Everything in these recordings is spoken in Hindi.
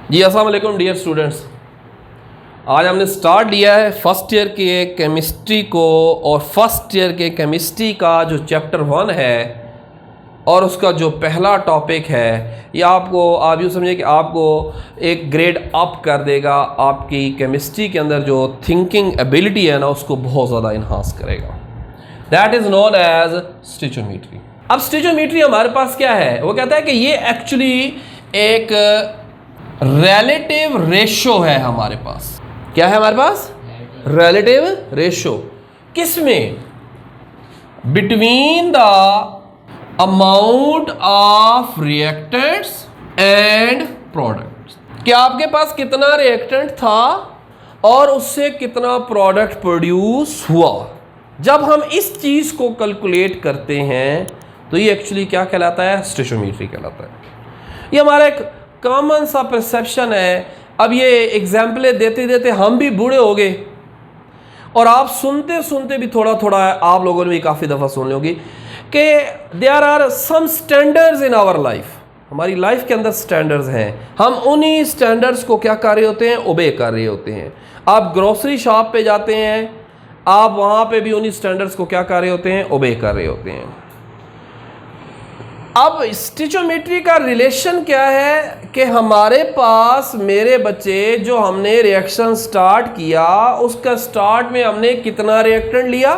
जी अस्सलाम वालेकुम डियर स्टूडेंट्स। आज हमने स्टार्ट लिया है फर्स्ट ईयर के केमिस्ट्री को, और फर्स्ट ईयर के केमिस्ट्री का जो चैप्टर 1 है और उसका जो पहला टॉपिक है, ये आप यूँ समझिए कि आपको एक ग्रेड अप कर देगा। आपकी केमिस्ट्री के अंदर जो थिंकिंग एबिलिटी है ना, उसको बहुत ज़्यादा इन्हांस करेगा। That is known as stoichiometry. अब स्टिचोमेट्री हमारे पास क्या है, वो कहता है कि ये एक्चुअली एक रिलेटिव रेशो है हमारे पास। क्या है हमारे पास? Relative ratio. किसमें? Between the amount of reactants and products. कि आपके पास कितना रिएक्टेंट था और उससे कितना प्रोडक्ट प्रोड्यूस हुआ। जब हम इस चीज को कैलकुलेट करते हैं तो ये एक्चुअली क्या कहलाता है? स्टिचोमेट्री कहलाता है। ये हमारा एक कॉमन सा परसेप्शन है। अब ये एग्जाम्पलें देते देते हम भी बूढ़े हो गए, और आप सुनते सुनते भी थोड़ा थोड़ा आप लोगों ने भी काफ़ी दफ़ा सुन लोगी कि there are some standards in our life. हमारी लाइफ के अंदर स्टैंडर्ड्स हैं, हम उन्हीं स्टैंडर्ड्स को क्या कर रहे होते हैं? ओबे कर रहे होते हैं। आप ग्रोसरी शॉप पे जाते हैं, आप वहाँ पे भी उन्हीं स्टैंडर्ड्स को क्या कर रहे होते हैं? ओबे कर रहे होते हैं। अब स्टिचोमेट्री का रिलेशन क्या है कि हमारे पास मेरे बच्चे जो हमने रिएक्शन स्टार्ट किया, उसका स्टार्ट में हमने कितना रिएक्टेंट लिया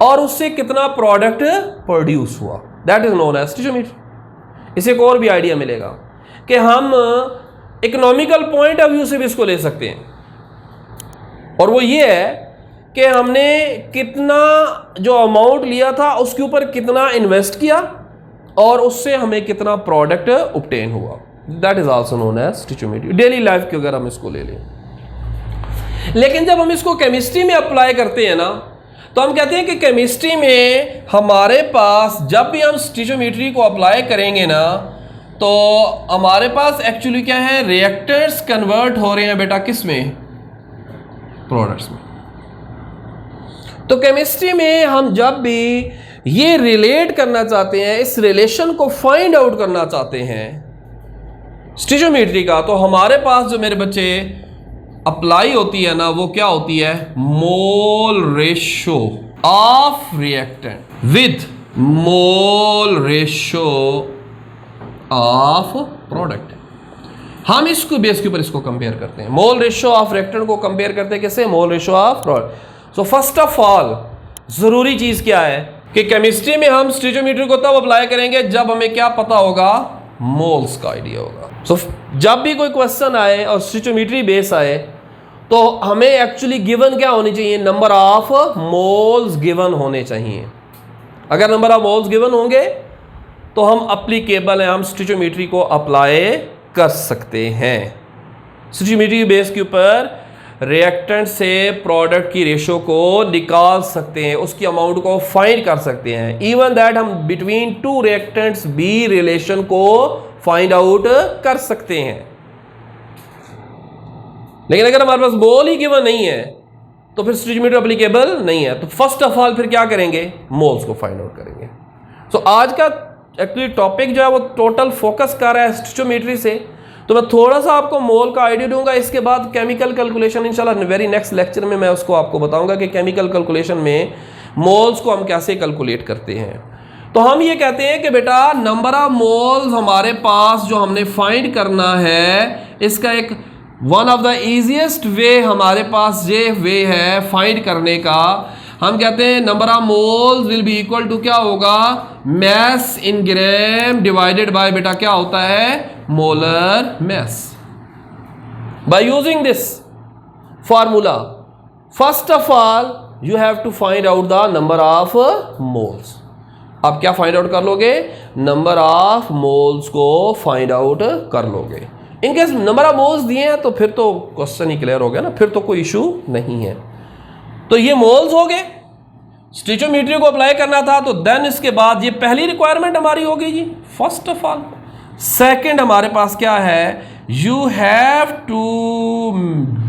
और उससे कितना प्रोडक्ट प्रोड्यूस हुआ। That is known as stoichiometry. इसे एक और भी आइडिया मिलेगा कि हम इकोनॉमिकल पॉइंट ऑफ व्यू से भी इसको ले सकते हैं, और वो ये है कि हमने कितना जो अमाउंट लिया था उसके ऊपर कितना इन्वेस्ट किया और उससे हमें कितना प्रोडक्ट ऑब्टेन हुआ। That is also known as stoichiometry. Daily life के अगर हम इसको ले लें, लेकिन जब हम इसको केमिस्ट्री में अप्लाई करते हैं ना, तो हम कहते हैं कि केमिस्ट्री में हमारे पास जब भी हम स्टिचोमेट्री को अप्लाई करेंगे ना, तो हमारे पास एक्चुअली क्या है? रिएक्टेंट्स कन्वर्ट हो रहे हैं बेटा किस में? प्रोडक्ट्स में। तो केमिस्ट्री में हम जब भी ये रिलेट करना चाहते हैं, इस रिलेशन को फाइंड आउट करना चाहते हैं स्टिचोमेट्री का, तो हमारे पास जो मेरे बच्चे अप्लाई होती है ना, वो क्या होती है? Mole ratio of reactant with mole ratio of product. हम इसको बेस के ऊपर इसको कंपेयर करते हैं। मोल रेशो ऑफ रिएक्टेंट को कंपेयर करते हैं कैसे? Mole ratio of product. So first of all जरूरी चीज क्या है कि केमिस्ट्री में हम स्टिचोमेट्री को तब अप्लाई करेंगे जब हमें क्या पता होगा? मोल्स का आइडिया होगा। सो जब भी कोई क्वेश्चन आए और स्टिचोमेट्री बेस आए, तो हमें एक्चुअली गिवन क्या होनी चाहिए? नंबर ऑफ मोल्स गिवन होने चाहिए। अगर नंबर ऑफ मोल्स गिवन होंगे तो हम अप्लीकेबल हैं, हम स्टिचोमेट्री को अप्लाई कर सकते हैं। स्टिचोमेट्री बेस के ऊपर रिएक्टेंट से प्रोडक्ट की रेशो को निकाल सकते हैं, उसकी अमाउंट को फाइंड कर सकते हैं। इवन दैट हम बिटवीन टू रिएक्टेंट्स भी रिलेशन को फाइंड आउट कर सकते हैं। लेकिन अगर हमारे पास मोल ही गिवन नहीं है तो फिर स्टिचोमेट्री एप्लीकेबल नहीं है। तो फर्स्ट ऑफ ऑल फिर क्या करेंगे? मोल्स को फाइंड आउट करेंगे। सो आज का एक्चुअली टॉपिक जो है वो टोटल फोकस कर रहा है स्टिचोमेट्री से। तो मैं थोड़ा सा आपको मोल का आइडिया दूंगा, इसके बाद केमिकल कैलकुलेशन इंशाल्लाह वेरी नेक्स्ट लेक्चर में मैं उसको आपको बताऊंगा कि केमिकल कैलकुलेशन में मोल्स को हम कैसे कैलकुलेट करते हैं। तो हम ये कहते हैं कि बेटा नंबर ऑफ मोल्स हमारे पास जो हमने फाइंड करना है, इसका एक वन ऑफ द ईजीएस्ट वे हमारे पास ये वे है फाइंड करने का। हम कहते हैं number of moles will be equal to क्या होगा? Mass in gram divided by बेटा क्या होता है? Molar mass. By using this formula, first of all you have to find out the number of moles. आप क्या फाइंड आउट कर लोगे? नंबर ऑफ मोल्स को फाइंड आउट कर लोगे। इनकेस नंबर ऑफ मोल्स दिए हैं तो फिर तो क्वेश्चन ही क्लियर हो गया ना, फिर तो कोई इशू नहीं है। तो ये मोल्स हो गए। स्टिचोमेट्री को अप्लाई करना था, तो देन इसके बाद ये पहली रिक्वायरमेंट हमारी हो गई जी, फर्स्ट ऑफ ऑल। सेकंड हमारे पास क्या है? You have to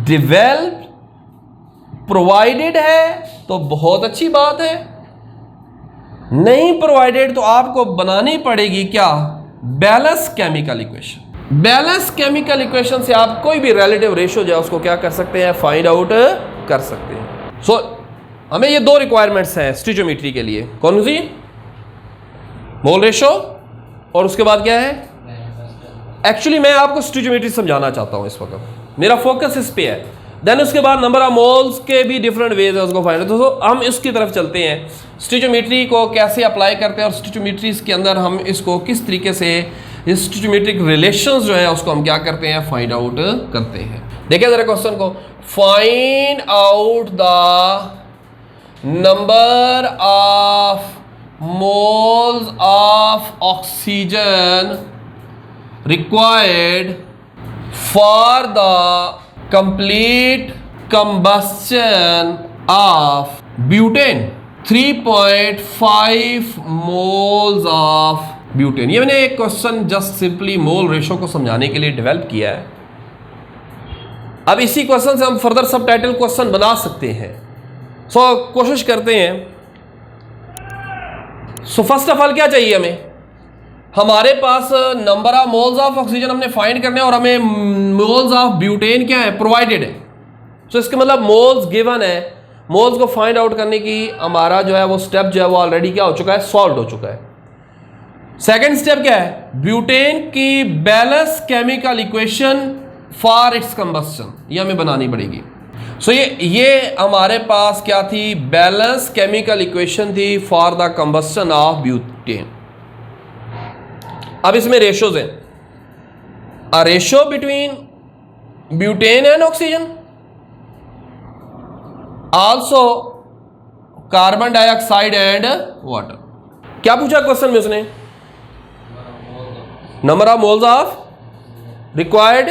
develop. Provided है तो बहुत अच्छी बात है, नहीं प्रोवाइडेड तो आपको बनानी पड़ेगी क्या? Balance chemical equation. Balance chemical equation से आप कोई भी रिलेटिव रेशो जो है उसको क्या कर सकते हैं, फाइंड आउट कर सकते हैं। सो हमें ये दो रिक्वायरमेंट्स हैं स्टिचोमेट्री के लिए, कौन सी, मोल रेशो और उसके बाद क्या है, एक्चुअली मैं आपको स्टिचोमेट्री समझाना चाहता हूं इस वक्त, मेरा फोकस इस पे है। देन उसके बाद नंबर ऑफ मोल्स के भी डिफरेंट वेज है उसको फाइंड, तो हम इसकी तरफ चलते हैं, स्टिचोमेट्री को कैसे अप्लाई करते हैं और स्टिचोमेट्रीज के अंदर हम इसको किस तरीके से स्टिचोमेट्रिक रिलेशंस जो है उसको हम क्या करते हैं, फाइंड आउट करते हैं। देखिए जरा क्वेश्चन को, find out the number of moles of oxygen required for the complete combustion of butane, 3.5 moles of butane। ये मैंने एक question just simply mole ratio को समझाने के लिए डेवलप किया है। अब इसी क्वेश्चन से हम फर्दर सब टाइटल क्वेश्चन बना सकते हैं। सो कोशिश करते हैं। सो फर्स्ट ऑफ ऑल क्या चाहिए हमें, हमारे पास number of moles of oxygen हमने फाइंड करने और हमें मोल्स ऑफ ब्यूटेन क्या है, प्रोवाइडेड है। सो इसका मतलब मोल्स गिवन है, मोल्स को फाइंड आउट करने की हमारा जो है वो स्टेप जो है वो ऑलरेडी क्या हो चुका है, सॉल्व हो चुका है। सेकंड स्टेप क्या है, ब्यूटेन की balance chemical equation for its combustion, ये हमें बनानी पड़ेगी। सो ये हमारे पास क्या थी, बैलेंस केमिकल इक्वेशन थी for the combustion of butane. अब इसमें रेशोज हैं, a ratio between butane and oxygen, also carbon dioxide and water. क्या पूछा क्वेश्चन में उसने, number of moles of required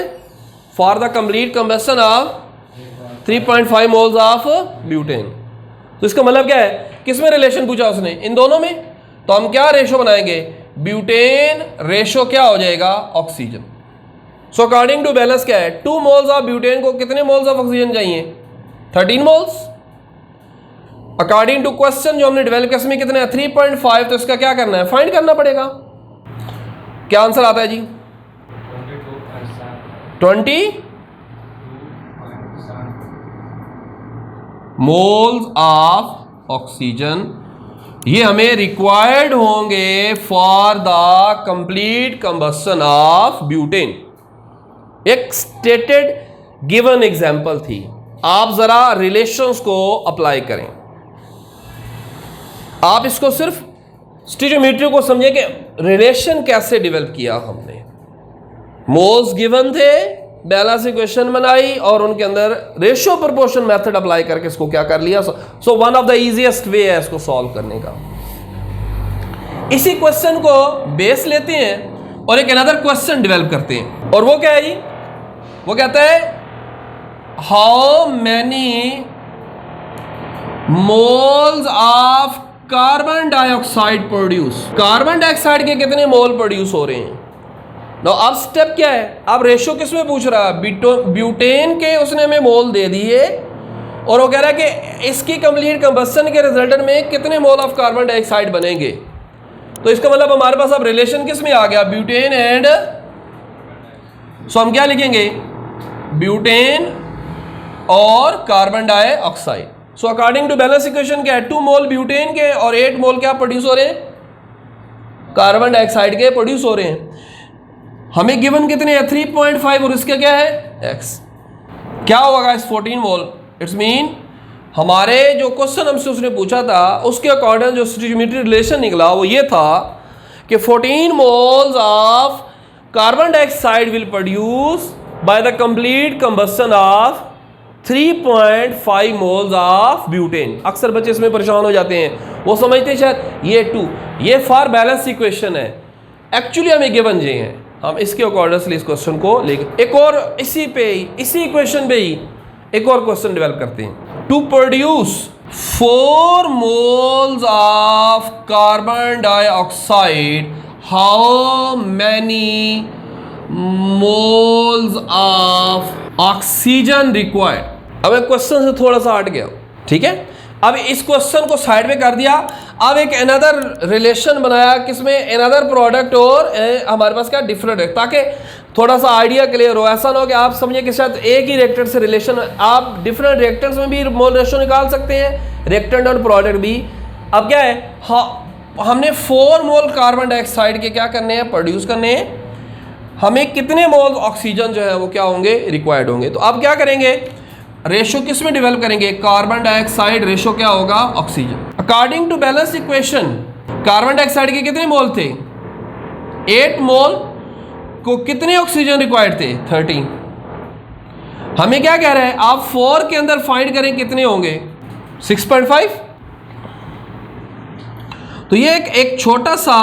for the complete combustion of 3.5 moles of butane. तो इसका मतलब क्या है, किसमें रिलेशन पूछा उसने, इन दोनों में। तो हम क्या रेशो बनाएंगे, ब्यूटेन रेशो क्या हो जाएगा, oxygen. So according to balance क्या है, 2 मोल्स ऑफ ब्यूटेन को कितने मोल्स ऑफ ऑक्सीजन चाहिए, 13 मोल्स। अकॉर्डिंग टू क्वेश्चन जो हमने डेवलप किया इसमें कितने हैं, 3.5। तो इसका क्या करना है, फाइंड करना पड़ेगा। क्या आंसर आता है जी, 20 मोल्स ऑफ ऑक्सीजन, ये हमें रिक्वायर्ड होंगे for the complete combustion of butane. एक स्टेटेड गिवन एग्जांपल थी, आप जरा रिलेशंस को अप्लाई करें। आप इसको सिर्फ स्टिचोमेट्री को समझे कि रिलेशन कैसे डेवलप किया हमने। मोल्स गिवन थे, बैलेंस इक्वेशन बनाई और उनके अंदर रेशियो प्रोपोर्शन मेथड अप्लाई करके इसको क्या कर लिया। So one of the easiest way है इसको सॉल्व करने का। इसी क्वेश्चन को बेस लेते हैं और एक अनदर क्वेश्चन डेवलप करते हैं, और वो क्या है जी, वो कहता है how many moles of carbon dioxide produce, carbon dioxide के कितने मोल प्रोड्यूस हो रहे हैं। नो अब स्टेप क्या है, अब रेशो किस में पूछ रहा है, ब्यूटेन के उसने हमें मोल दे दिए और वो कह रहा है कि इसकी कंप्लीट कंबस्शन के रिजल्ट में कितने मोल ऑफ कार्बन डाइऑक्साइड बनेंगे। तो इसका मतलब हमारे पास अब रिलेशन किस में आ गया, ब्यूटेन एंड, सो हम क्या लिखेंगे, ब्यूटेन और carbon dioxide. So according to balance equation क्या है, 2 मोल ब्यूटेन के और 8 मोल क्या प्रोड्यूस हो रहे हैं, कार्बन डाइऑक्साइड के प्रोड्यूस हो रहे हैं। हमें गिवन कितने हैं, 3.5 और इसका क्या है, x। क्या होगा इस 14 मोल, इट्स मीन हमारे जो क्वेश्चन हमसे उसने पूछा था उसके अकॉर्डिंग जो स्टिचोमेट्री रिलेशन निकला वो ये था कि 14 moles of carbon dioxide will produce by the complete combustion of 3.5 moles of butane. अक्सर बच्चे इसमें परेशान हो जाते हैं, वो समझते हैं शायद ये 2, ये फॉर बैलेंस इक्वेशन है, एक्चुअली हमें गिवन जे हैं। हम इसके अकॉर्डिंगली इस क्वेश्चन को लेकर एक और इसी इक्वेशन पे ही एक और क्वेश्चन डेवलप करते हैं। To produce 4 moles of carbon dioxide, how many moles of oxygen required. अब क्वेश्चन से थोड़ा सा हट गया, ठीक है। अब इस क्वेश्चन को साइड में कर दिया, अब एक अनदर रिलेशन बनाया किसमें, अनदर प्रोडक्ट और हमारे पास क्या डिफरेंट है, ताकि थोड़ा सा आइडिया क्लियर हो। ऐसा ना हो कि आप समझे कि शायद एक ही रिएक्टेंट से रिलेशन, आप डिफरेंट रिएक्टेंट्स में भी मोल रेशो निकाल सकते हैं, रिएक्टेंट और प्रोडक्ट भी। अब क्या है, हमने 4 मोल कार्बन डाइऑक्साइड के क्या करने हैं, प्रोड्यूस करने हैं। हमें कितने मोल ऑक्सीजन जो है वो क्या होंगे, रिक्वायर्ड होंगे। तो आप क्या करेंगे, रेशो किस में डेवलप करेंगे, कार्बन डाइऑक्साइड रेशो क्या होगा, oxygen. According to balance equation carbon dioxide के कितने मोल थे, 8 मोल को कितने ऑक्सीजन रिक्वायर्ड थे, 13। हमें क्या कह रहा है, आप 4 के अंदर फाइंड करें कितने होंगे, 6.5। तो ये एक छोटा सा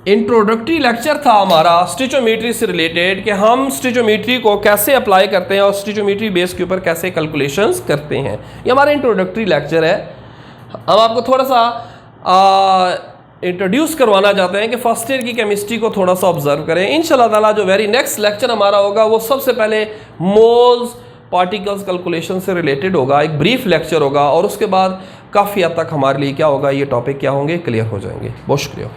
इंट्रोडक्टरी लेक्चर था हमारा स्टिचोमेट्री से रिलेटेड, कि हम स्टिचोमेट्री को कैसे अप्लाई करते हैं और स्टिचोमेट्री बेस के ऊपर कैसे कैलकुलेशंस करते हैं। ये हमारा इंट्रोडक्टरी लेक्चर है। हम आपको थोड़ा सा इंट्रोड्यूस करवाना चाहते हैं कि फर्स्ट ईयर की केमिस्ट्री को थोड़ा सा ऑब्जर्व करें। इंशाल्लाह ताला जो वेरी नेक्स्ट लेक्चर हमारा होगा वो सबसे पहले मोल्स पार्टिकल्स कैलकुलेशन से रिलेटेड होगा, एक ब्रीफ लेक्चर होगा, और उसके बाद काफ़ी हद तक हमारे लिए क्या होगा, ये टॉपिक क्या होंगे, क्लियर हो जाएंगे। बहुत शुक्रिया।